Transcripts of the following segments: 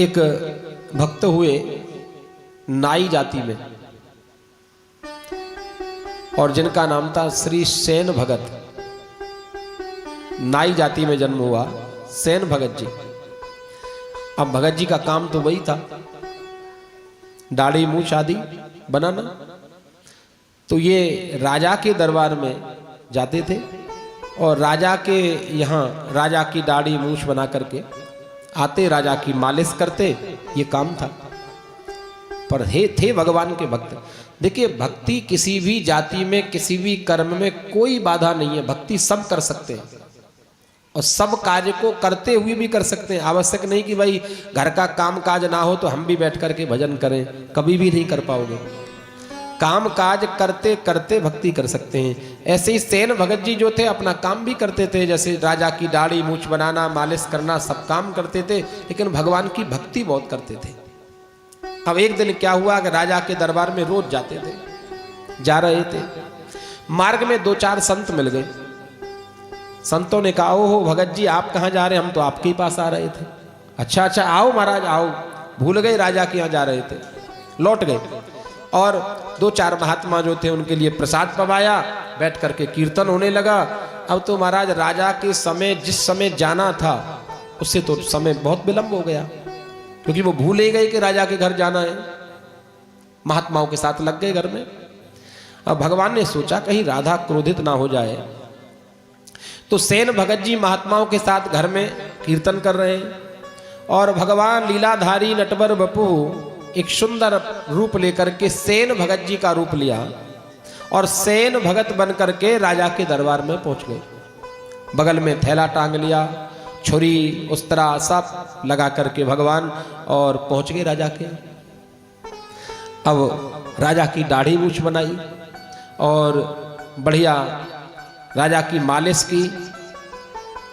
एक भक्त हुए नाई जाति में, और जिनका नाम था श्री सेन भगत। नाई जाति में जन्म हुआ सेन भगत जी। अब भगत जी का काम तो वही था, दाढ़ी मूछ आदि बनाना। तो ये राजा के दरबार में जाते थे और राजा के यहाँ राजा की दाढ़ी मूछ बना करके आते, राजा की मालिश करते, ये काम था। पर थे भगवान के भक्त। देखिए, भक्ति किसी भी जाति में, किसी भी कर्म में कोई बाधा नहीं है। भक्ति सब कर सकते हैं और सब कार्य को करते हुए भी कर सकते हैं। आवश्यक नहीं कि भाई घर का काम काज ना हो तो हम भी बैठ करके भजन करें, कभी भी नहीं कर पाओगे। काम काज करते करते भक्ति कर सकते हैं। ऐसे ही सेन भगत जी जो थे अपना काम भी करते थे, जैसे राजा की दाढ़ी मूछ बनाना, मालिश करना, सब काम करते थे, लेकिन भगवान की भक्ति बहुत करते थे। अब एक दिन क्या हुआ कि राजा के दरबार में रोज जाते थे, जा रहे थे, मार्ग में दो चार संत मिल गए। संतों ने कहा, ओहो भगत जी आप कहाँ जा रहे हैं, हम तो आपके ही पास आ रहे थे। अच्छा अच्छा, आओ महाराज आओ। भूल गए राजा के यहाँ जा रहे थे, लौट गए और दो चार महात्मा जो थे उनके लिए प्रसाद पवाया, बैठ करके कीर्तन होने लगा। अब तो महाराज राजा के समय, जिस समय जाना था उससे तो समय बहुत विलंब हो गया, क्योंकि वो भूल ही गए कि राजा के घर जाना है। महात्माओं के साथ लग गए घर में। अब भगवान ने सोचा कहीं राधा क्रोधित ना हो जाए, तो सेन भगत जी महात्माओं के साथ घर में कीर्तन कर रहे हैं और भगवान लीलाधारी नटवर बपू एक सुंदर रूप लेकर के सेन भगत जी का रूप लिया और सेन भगत बन करके राजा के दरबार में पहुंच गए। बगल में थैला टांग लिया, छुरी उस्तरा सब लगा करके भगवान और पहुंच गए राजा के। अब राजा की दाढ़ी मूछ बनाई और बढ़िया राजा की मालिश की।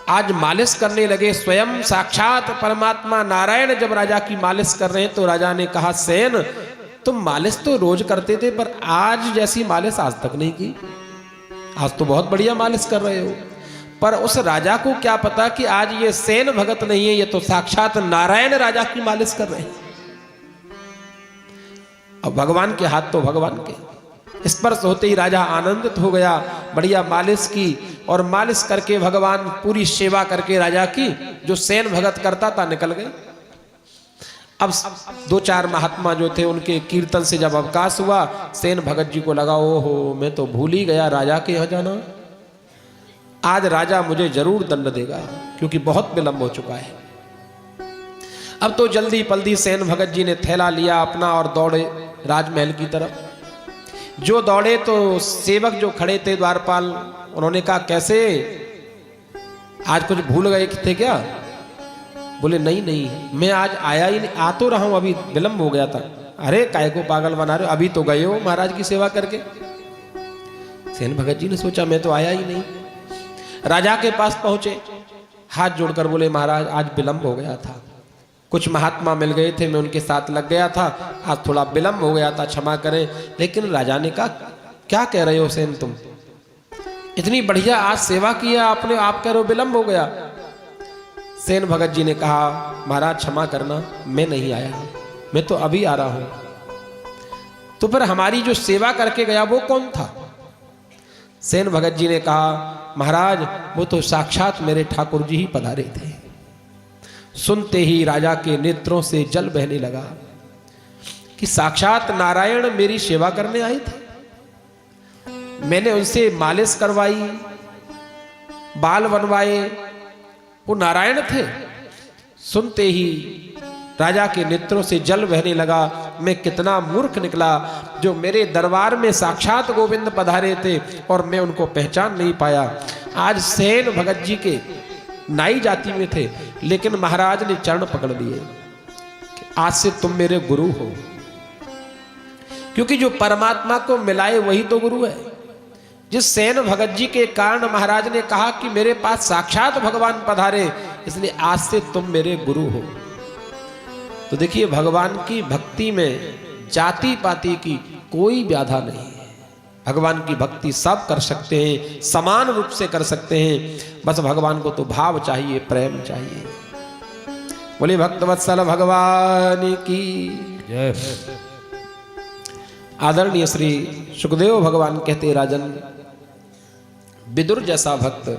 आज मालिश करने लगे, स्वयं साक्षात परमात्मा नारायण जब राजा की मालिश कर रहे हैं तो राजा ने कहा, सेन तुम मालिश तो रोज करते थे पर आज जैसी मालिश आज तक नहीं की। आज तो बहुत बढ़िया मालिश कर रहे हो। पर उस राजा को क्या पता कि आज ये सेन भगत नहीं है, ये तो साक्षात नारायण राजा की मालिश कर रहे हैं। अब भगवान के हाथ तो भगवान के, स्पर्श होते ही राजा आनंदित हो गया, बढ़िया मालिश की और मालिश करके भगवान पूरी सेवा करके राजा की जो सेन भगत करता था निकल गए। अब दो चार महात्मा जो थे उनके कीर्तन से जब अवकाश हुआ, सेन भगत जी को लगा, ओहो मैं तो भूल ही गया राजा के यहाँ जाना। आज राजा मुझे जरूर दंड देगा क्योंकि बहुत विलंब हो चुका है। अब तो जल्दी पल्दी सेन भगत जी ने थैला लिया अपना और दौड़े राजमहल की तरफ। जो दौड़े तो सेवक जो खड़े थे द्वारपाल, उन्होंने कहा, कैसे आज कुछ भूल गए थे क्या? बोले नहीं नहीं, मैं आज आया ही नहीं, आ तो रहा हूं, अभी विलंब हो गया था। अरे काय को पागल बना रहे हो, अभी तो गए हो महाराज की सेवा करके। सेन भगत जी ने सोचा मैं तो आया ही नहीं। राजा के पास पहुंचे, हाथ जोड़कर बोले, महाराज आज विलंब हो गया था, कुछ महात्मा मिल गए थे, मैं उनके साथ लग गया था, आज थोड़ा विलंब हो गया था, क्षमा करें। लेकिन राजा ने कहा, क्या कह रहे हो सेन, तुम इतनी बढ़िया आज सेवा किया आपने, आप कह रहे हो विलंब हो गया। सेन भगत जी ने कहा, महाराज क्षमा करना, मैं नहीं आया, मैं तो अभी आ रहा हूं। तो फिर हमारी जो सेवा करके गया वो कौन था? सेन भगत जी ने कहा, महाराज वो तो साक्षात मेरे ठाकुर जी ही पधारे थे। सुनते ही राजा के नेत्रों से जल बहने लगा कि साक्षात नारायण मेरी सेवा करने आए थे। मैंने उनसे मालिश करवाई, बाल बनवाए, वो नारायण थे। सुनते ही राजा के नेत्रों से जल बहने लगा। मैं कितना मूर्ख निकला जो मेरे दरबार में साक्षात गोविंद पधारे थे और मैं उनको पहचान नहीं पाया। आज सेन भगत जी के नाई जाति में थे, लेकिन महाराज ने चरण पकड़ लिए, आज से तुम मेरे गुरु हो। क्योंकि जो परमात्मा को मिलाए वही तो गुरु है। जिस सेन भगत जी के कारण महाराज ने कहा कि मेरे पास साक्षात भगवान पधारे, इसलिए आज से तुम मेरे गुरु हो। तो देखिए, भगवान की भक्ति में जाति पाति की कोई बाधा नहीं है। भगवान की भक्ति सब कर सकते हैं, समान रूप से कर सकते हैं। बस भगवान को तो भाव चाहिए, प्रेम चाहिए। बोले भक्तवत्सल भगवान की जय। आदरणीय श्री सुखदेव भगवान कहते राजन, विदुर जैसा भक्त